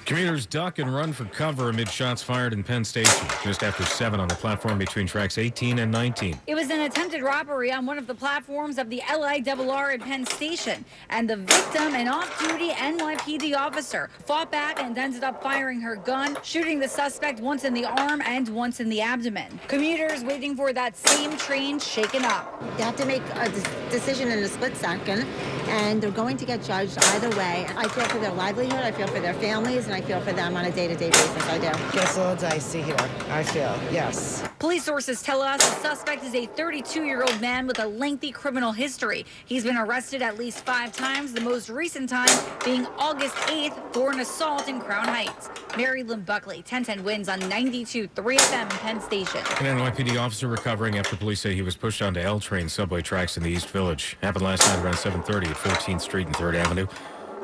Commuters duck and run for cover amid shots fired in Penn Station just after 7 on the platform between tracks 18 and 19. It was an attempted robbery on one of the platforms of the LIRR at Penn Station, and the victim, an off-duty NYPD officer, fought back and ended up firing her gun, shooting the suspect once in the arm and once in the abdomen. Commuters waiting for that same train shaken up. You have to make a decision in a split second, and they're going to get judged either way. I feel for their livelihood, I feel for their families, and I feel for them on a day-to-day basis. I do. Gets a little dicey here, I feel, yes. Police sources tell us the suspect is a 32-year-old man with a lengthy criminal history. He's been arrested at least 5 times, the most recent time being August 8th for an assault in Crown Heights. Mary Lynn Buckley, 1010 Wins on 92.3 FM in Penn Station. An NYPD officer recovering after police say he was pushed onto L train subway tracks in the East Village. Happened last night around 7:30 at 14th Street and 3rd Avenue.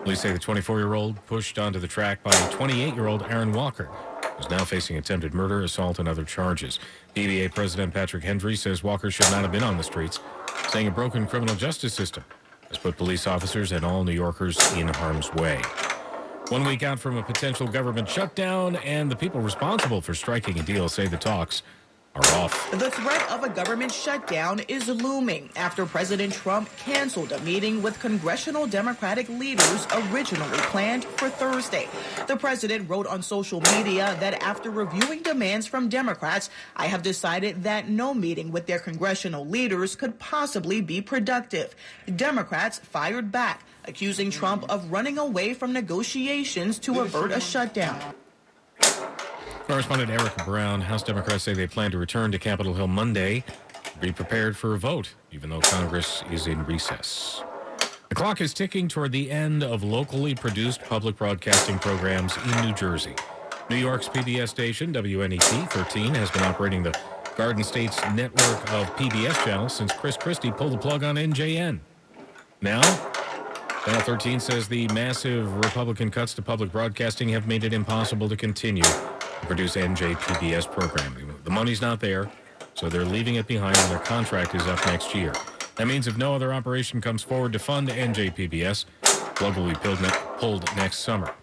Police say the 24-year-old pushed onto the track by 28-year-old Aaron Walker, who's now facing attempted murder, assault, and other charges. DBA President Patrick Hendry says Walker should not have been on the streets, saying a broken criminal justice system has put police officers and all New Yorkers in harm's way. 1 week out from a potential government shutdown, and the people responsible for striking a deal say the talks are off. The threat of a government shutdown is looming after President Trump canceled a meeting with congressional Democratic leaders originally planned for Thursday. The president wrote on social media that after reviewing demands from Democrats, I have decided that no meeting with their congressional leaders could possibly be productive. Democrats fired back, accusing Trump of running away from negotiations to avert a shutdown. Correspondent Erica Brown. House Democrats say they plan to return to Capitol Hill Monday, be prepared for a vote, even though Congress is in recess. The clock is ticking toward the end of locally produced public broadcasting programs in New Jersey. New York's PBS station, WNET 13, has been operating the Garden State's network of PBS channels since Chris Christie pulled the plug on NJN. Now, Channel 13 says the massive Republican cuts to public broadcasting have made it impossible to continue to produce NJPBS programming. The money's not there, so they're leaving it behind and their contract is up next year. That means if no other operation comes forward to fund NJPBS, plug will be pulled next summer.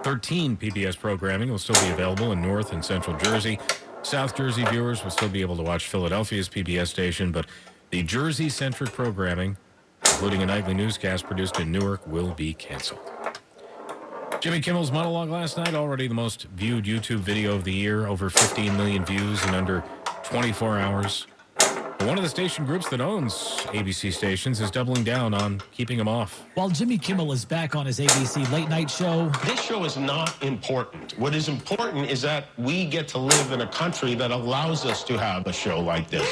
13 PBS programming will still be available in North and Central Jersey. South Jersey viewers will still be able to watch Philadelphia's PBS station, but the Jersey-centric programming, including a nightly newscast produced in Newark, will be canceled. Jimmy Kimmel's monologue last night, already the most viewed YouTube video of the year, over 15 million views in under 24 hours. But one of the station groups that owns ABC stations is doubling down on keeping them off. While Jimmy Kimmel is back on his ABC late night show, this show is not important. What is important is that we get to live in a country that allows us to have a show like this.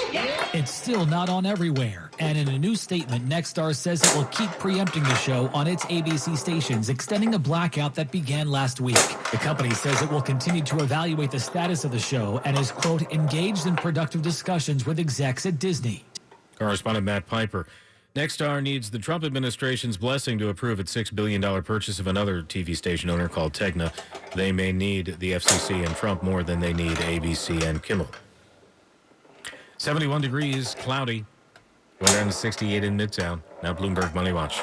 It's still not on everywhere. And in a new statement, Nexstar says it will keep preempting the show on its ABC stations, extending a blackout that began last week. The company says it will continue to evaluate the status of the show and is, quote, engaged in productive discussions with execs at Disney. Correspondent Matt Piper. Nexstar needs the Trump administration's blessing to approve its $6 billion purchase of another TV station owner called Tegna. They may need the FCC and Trump more than they need ABC and Kimmel. 71 degrees, cloudy. Going down to 68 in Midtown. Now Bloomberg Money Watch.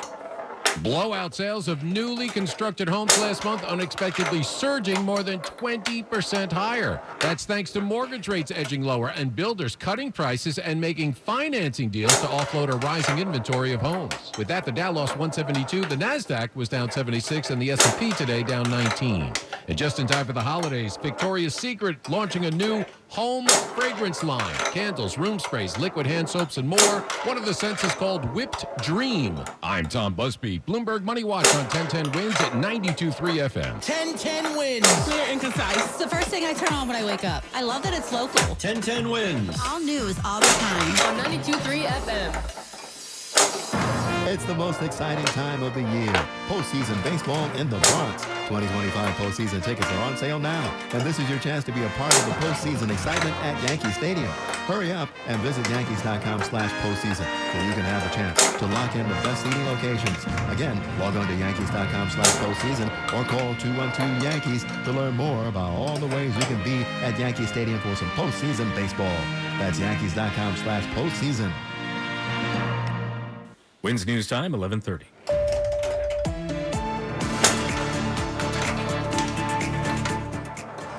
Blowout sales of newly constructed homes last month unexpectedly surging more than 20% higher. That's thanks to mortgage rates edging lower and builders cutting prices and making financing deals to offload a rising inventory of homes. With that, the Dow lost 172, the Nasdaq was down 76, and the S&P today down 19. And just in time for the holidays, Victoria's Secret launching a new home fragrance line. Candles, room sprays, liquid hand soaps, and more. One of the scents is called Whipped Dream. I'm Tom Busby. Bloomberg Money Watch on 1010 Wins at 92.3 FM. 1010 Wins. Clear and concise. It's the first thing I turn on when I wake up. I love that it's local. 1010 Wins. All news all the time. On 92.3 FM. It's the most exciting time of the year. Postseason baseball in the Bronx. 2025 postseason tickets are on sale now. And this is your chance to be a part of the postseason excitement at Yankee Stadium. Hurry up and visit Yankees.com/postseason so you can have a chance to lock in the best seating locations. Again, log on to Yankees.com/postseason or call 212-YANKEES to learn more about all the ways you can be at Yankee Stadium for some postseason baseball. That's Yankees.com/postseason. Wins News Time, 11:30.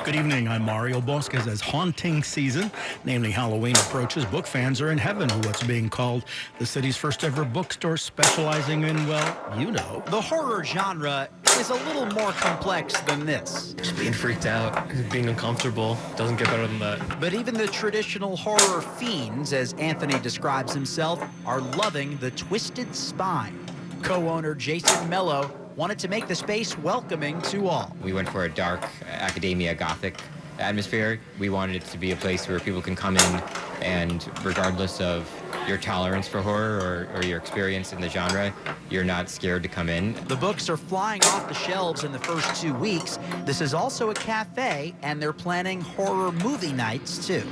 Good evening, I'm Mario Bosquez. As haunting season, namely Halloween, approaches, book fans are in heaven with what's being called the city's first ever bookstore specializing in, well, you know. The horror genre is a little more complex than this. Just being freaked out, being uncomfortable. Doesn't get better than that. But even the traditional horror fiends, as Anthony describes himself, are loving the twisted spine. Co-owner Jason Mello wanted to make the space welcoming to all. We went for a dark academia gothic atmosphere. We wanted it to be a place where people can come in and regardless of your tolerance for horror or your experience in the genre, you're not scared to come in. The books are flying off the shelves in the first 2 weeks. This is also a cafe, and they're planning horror movie nights, too.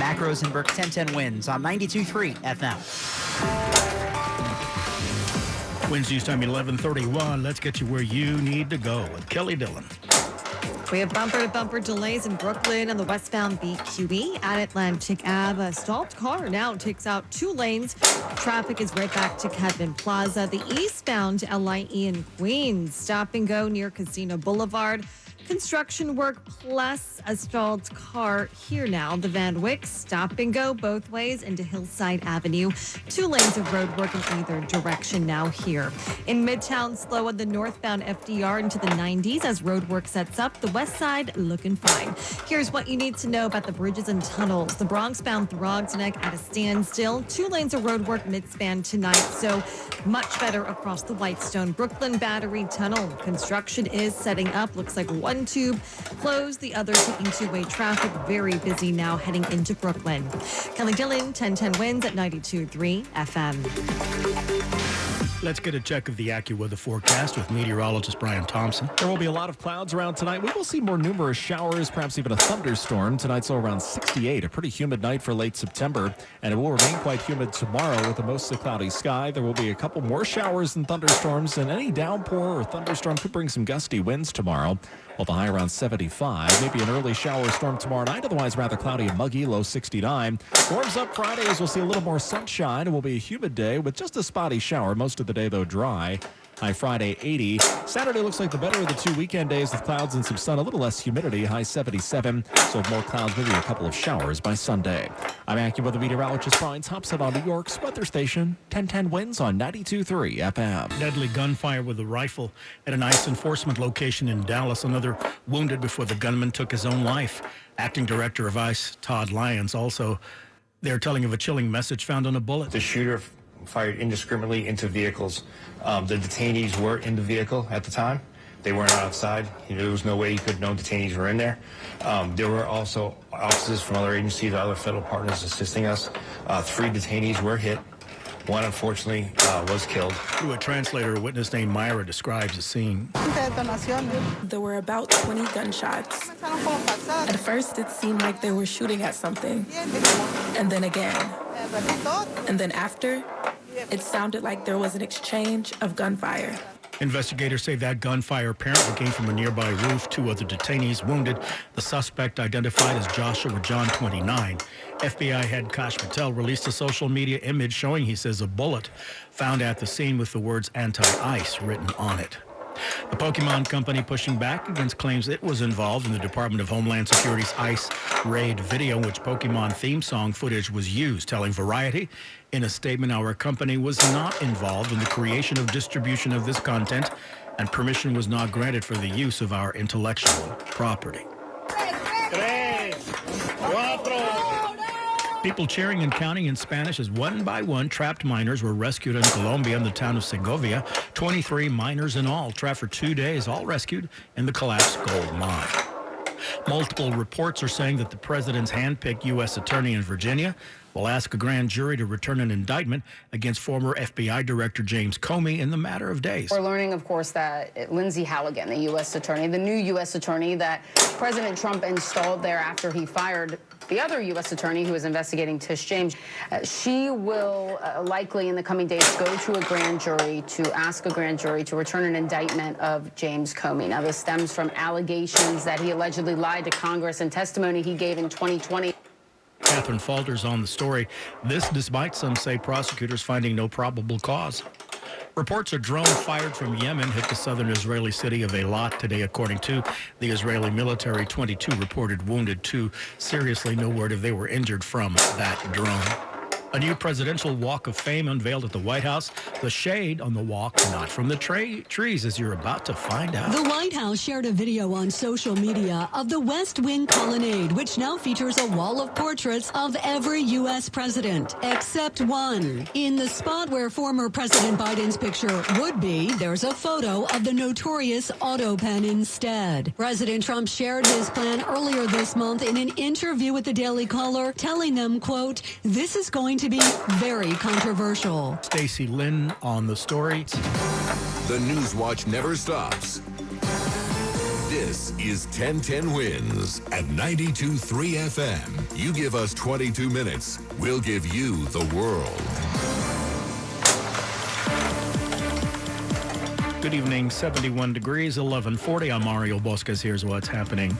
Mac Rosenberg, 1010 Wins on 92.3 FM. Wednesday time, 11:31. Let's get you where you need to go with Kelly Dillon. We have bumper-to-bumper delays in Brooklyn on the westbound BQE at Atlantic Ave. A stalled car now takes out 2 lanes. Traffic is right back to Cadman Plaza. The eastbound LIE in Queens. Stop and go near Casino Boulevard. Construction work plus a stalled car here now. The Van Wyck stop and go both ways into Hillside Avenue. 2 lanes of road work in either direction now here. In Midtown, slow on the northbound FDR into the 90s as road work sets up. The west side looking fine. Here's what you need to know about the bridges and tunnels. The Bronx-bound Throgs Neck at a standstill. 2 lanes of road work mid-span tonight, so much better across the Whitestone. Brooklyn Battery Tunnel. Construction is setting up. Looks like one tube closed, the other taking 2-way traffic. Very busy now heading into Brooklyn. Kelly Dillon, 1010 Wins at 92.3 FM. Let's get a check of the AccuWeather forecast with meteorologist Brian Thompson. There will be a lot of clouds around tonight. We will see more numerous showers, perhaps even a thunderstorm. Tonight's low around 68, a pretty humid night for late September, and it will remain quite humid tomorrow with a mostly cloudy sky. There will be a couple more showers and thunderstorms, and any downpour or thunderstorm could bring some gusty winds tomorrow. Well, the high around 75. Maybe an early shower storm tomorrow night. Otherwise, rather cloudy and muggy, low 69. Warms up Friday as we'll see a little more sunshine. It will be a humid day with just a spotty shower. Most of the day, though, dry. High Friday, 80. Saturday looks like the better of the 2 weekend days with clouds and some sun. A little less humidity. High 77. So more clouds, maybe a couple of showers by Sunday. I'm AccuWeather meteorologist Brian Thompson on New York's weather station. 1010 Wins on 92.3 FM. Deadly gunfire with a rifle at an ICE enforcement location in Dallas. Another wounded before the gunman took his own life. Acting Director of ICE, Todd Lyons, also they're telling of a chilling message found on a bullet. The shooter fired indiscriminately into vehicles. The detainees were in the vehicle at the time. They weren't outside. There was no way you could know detainees were in there. There were also officers from other agencies, other federal partners assisting us. 3 detainees were hit. 1, unfortunately, was killed. Through a translator, a witness named Myra describes the scene. There were about 20 gunshots. At first, it seemed like they were shooting at something. And then again. And then after, it sounded like there was an exchange of gunfire. Investigators say that gunfire apparently came from a nearby roof. 2 other detainees wounded. The suspect, identified as Joshua John, 29. FBI head Kash Patel released a social media image showing, he says, a bullet found at the scene with the words anti-ICE written on it. The Pokemon Company pushing back against claims it was involved in the Department of Homeland Security's ICE raid video, in which Pokemon theme song footage was used, telling Variety in a statement, our company was not involved in the creation or distribution of this content, and permission was not granted for the use of our intellectual property. People cheering and counting in Spanish as one by one trapped miners were rescued in Colombia in the town of Segovia. 23 miners in all, trapped for 2 days, all rescued in the collapsed gold mine. Multiple reports are saying that the president's handpicked U.S. attorney in Virginia will ask a grand jury to return an indictment against former FBI Director James Comey in the matter of days. We're learning, of course, that Lindsay Halligan, the U.S. attorney, the new U.S. attorney that President Trump installed there after he fired the other U.S. attorney who was investigating Tish James, she will likely in the coming days go to a grand jury to ask a grand jury to return an indictment of James Comey. Now, this stems from allegations that he allegedly lied to Congress in testimony he gave in 2020. Catherine Falter's on the story. This despite some say prosecutors finding no probable cause. Reports a drone fired from Yemen hit the southern Israeli city of Eilat today, according to the Israeli military. 22 reported wounded, 2 seriously. No word if they were injured from that drone. A new presidential walk of fame unveiled at the White House. The shade on the walk, not from the trees, as you're about to find out. The White House shared a video on social media of the West Wing colonnade, which now features a wall of portraits of every U.S. president, except one. In the spot where former President Biden's picture would be, there's a photo of the notorious auto pen instead. President Trump shared his plan earlier this month in an interview with the Daily Caller, telling them, quote, "This is going to be very controversial." Stacey Lynn on the story. The News Watch never stops. This is 1010 Wins at 92.3 FM. You give us 22 minutes, we'll give you the world. Good evening, 71 degrees, 1140. I'm Mario Bosques. Here's what's happening.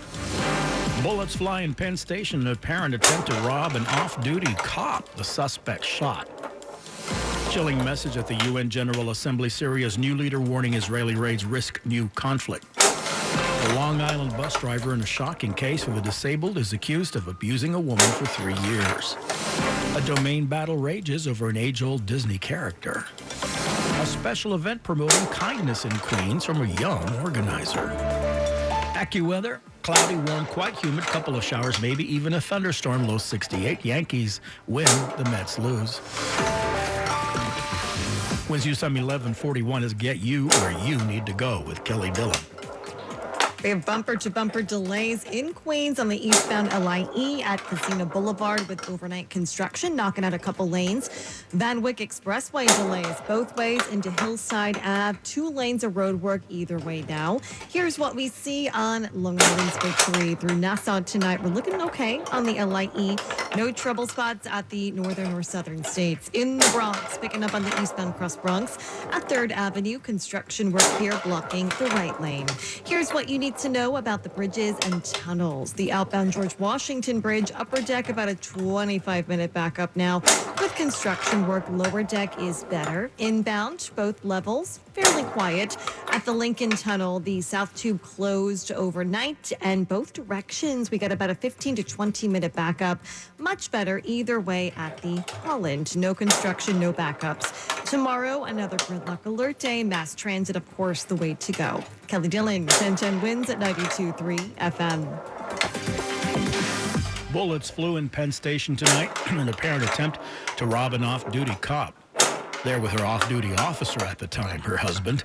Bullets fly in Penn Station. An apparent attempt to rob an off-duty cop. The suspect shot. Chilling message at the UN General Assembly. Syria's new leader warning Israeli raids risk new conflict. A Long Island bus driver in a shocking case for the disabled is accused of abusing a woman for 3 years. A domain battle rages over an age-old Disney character. A special event promoting kindness in Queens from a young organizer. AccuWeather, cloudy, warm, quite humid, couple of showers, maybe even a thunderstorm, low 68. Yankees win, the Mets lose. Wins you some 1141 is Get You Where You Need to Go with Kelly Dillon. We have bumper-to-bumper delays in Queens on the eastbound LIE at Casino Boulevard with overnight construction, knocking out a couple lanes. Van Wyck Expressway delays both ways into Hillside Ave. 2 lanes of road work either way now. Here's what we see on Long Island's Victory through Nassau tonight. We're looking okay on the LIE. No trouble spots at the northern or southern states. In the Bronx, picking up on the eastbound Cross Bronx at 3rd Avenue. Construction work here blocking the right lane. Here's what you need to know about the bridges and tunnels. The outbound George Washington Bridge, upper deck about a 25-minute backup now. With construction work, lower deck is better. Inbound, both levels, fairly quiet. At the Lincoln Tunnel, the South Tube closed overnight, and both directions, we got about a 15 to 20-minute backup. Much better either way at the Holland. No construction, no backups. Tomorrow, another gridlock alert day. Mass transit, of course, the way to go. Kelly Dillon, 1010 Wins at 92.3 FM. Bullets flew in Penn Station tonight in an apparent attempt to rob an off-duty cop. There with her off-duty officer at the time, her husband.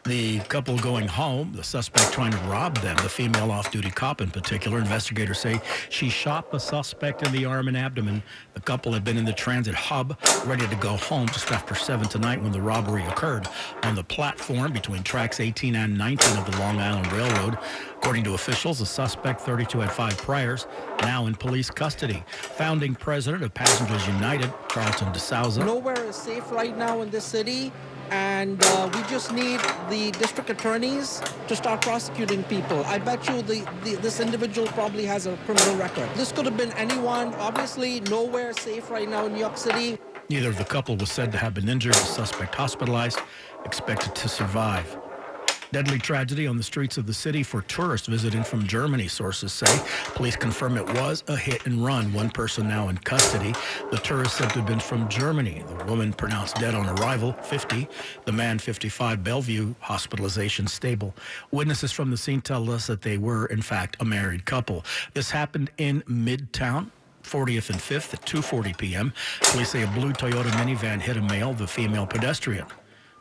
The couple going home, the suspect trying to rob them, the female off-duty cop in particular. Investigators say she shot the suspect in the arm and abdomen. The couple had been in the transit hub, ready to go home just after 7 tonight when the robbery occurred on the platform between tracks 18 and 19 of the Long Island Railroad. According to officials, the suspect, 32, had 5 priors, now in police custody. Founding president of Passengers United, Carlton DeSouza. Nowhere is safe right now in this city. And we just need the district attorneys to start prosecuting people. I bet you this individual probably has a criminal record. This could have been anyone. Obviously, nowhere safe right now in New York City. Neither of the couple was said to have been injured. The suspect hospitalized, expected to survive. Deadly tragedy on the streets of the city for tourists visiting from Germany, sources say. Police confirm it was a hit and run. 1 person now in custody. The tourist said to have been from Germany. The woman pronounced dead on arrival, 50. The man, 55, Bellevue, hospitalization stable. Witnesses from the scene tell us that they were, in fact, a married couple. This happened in Midtown, 40th and 5th at 2:40 p.m. Police say a blue Toyota minivan hit a male, the female pedestrian.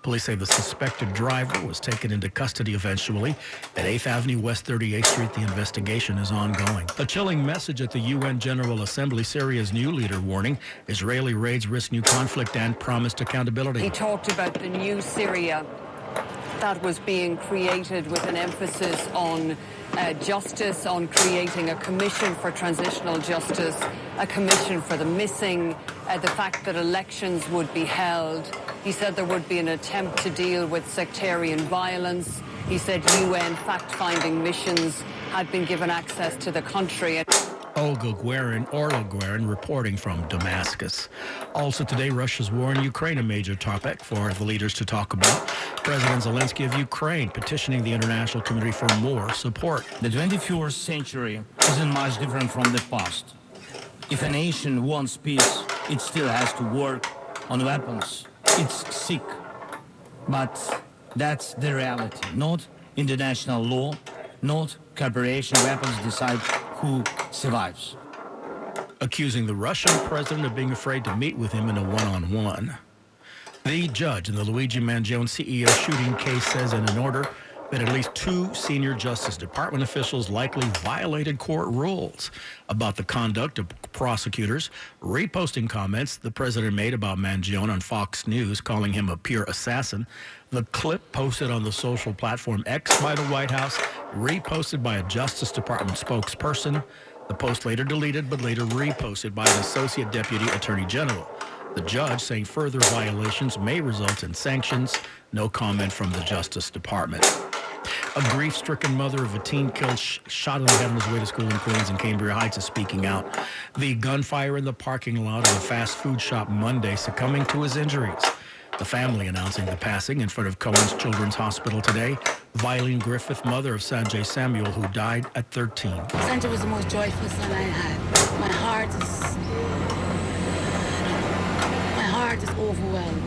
Police say the suspected driver was taken into custody eventually. At 8th Avenue, West 38th Street, the investigation is ongoing. A chilling message at the UN General Assembly. Syria's new leader warning Israeli raids risk new conflict and promised accountability. He talked about the new Syria that was being created with an emphasis on justice, on creating a commission for transitional justice, a commission for the missing, the fact that elections would be held. He said there would be an attempt to deal with sectarian violence. He said UN fact-finding missions had been given access to the country. Orla Guerin reporting from Damascus. Also today, Russia's war in Ukraine, a major topic for the leaders to talk about. President Zelensky of Ukraine petitioning the international community for more support. The 21st century isn't much different from the past. If a nation wants peace, it still has to work on weapons. It's sick. But that's the reality. Not international law, not cooperation. Weapons decide who survives. Accusing the Russian president of being afraid to meet with him in a one-on-one. The judge in the Luigi Mangione CEO shooting case says in an order that at least 2 senior Justice Department officials likely violated court rules about the conduct of prosecutors, reposting comments the president made about Mangione on Fox News, calling him a pure assassin. The clip posted on the social platform X by the White House, reposted by a Justice Department spokesperson. The post later deleted, but later reposted by an Associate Deputy Attorney General. The judge saying further violations may result in sanctions. No comment from the Justice Department. A grief-stricken mother of a teen killed, shot in the head on his way to school in Queens and Cambria Heights is speaking out. The gunfire in the parking lot of a fast food shop Monday, succumbing to his injuries. The family announcing the passing in front of Cohen's Children's Hospital today. Vilene Griffith, mother of Sanjay Samuel, who died at 13. Sanjay was the most joyful son I had. My heart is overwhelmed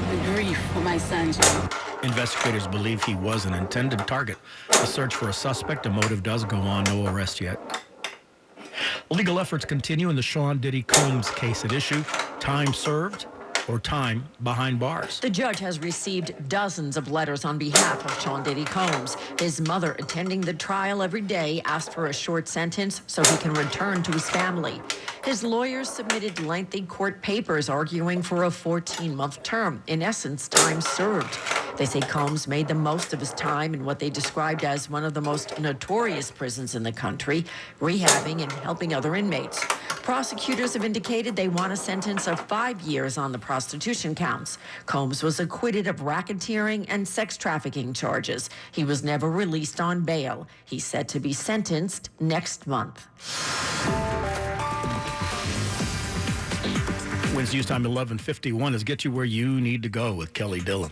with grief for my Sanjay. Investigators believe he was an intended target. The search for a suspect, a motive does go on, no arrest yet. Legal efforts continue in the Sean Diddy Combs case at issue. Time served or time behind bars. The judge has received dozens of letters on behalf of Sean Diddy Combs. His mother, attending the trial every day, asked for a short sentence so he can return to his family. His lawyers submitted lengthy court papers arguing for a 14-month term, in essence, time served. They say Combs made the most of his time in what they described as one of the most notorious prisons in the country, rehabbing and helping other inmates. Prosecutors have indicated they want a sentence of 5 years on the prostitution counts. Combs was acquitted of racketeering and sex trafficking charges. He was never released on bail. He's set to be sentenced next month. Wednesday news time 11:51 is Get You Where You Need to Go with Kelly Dillon.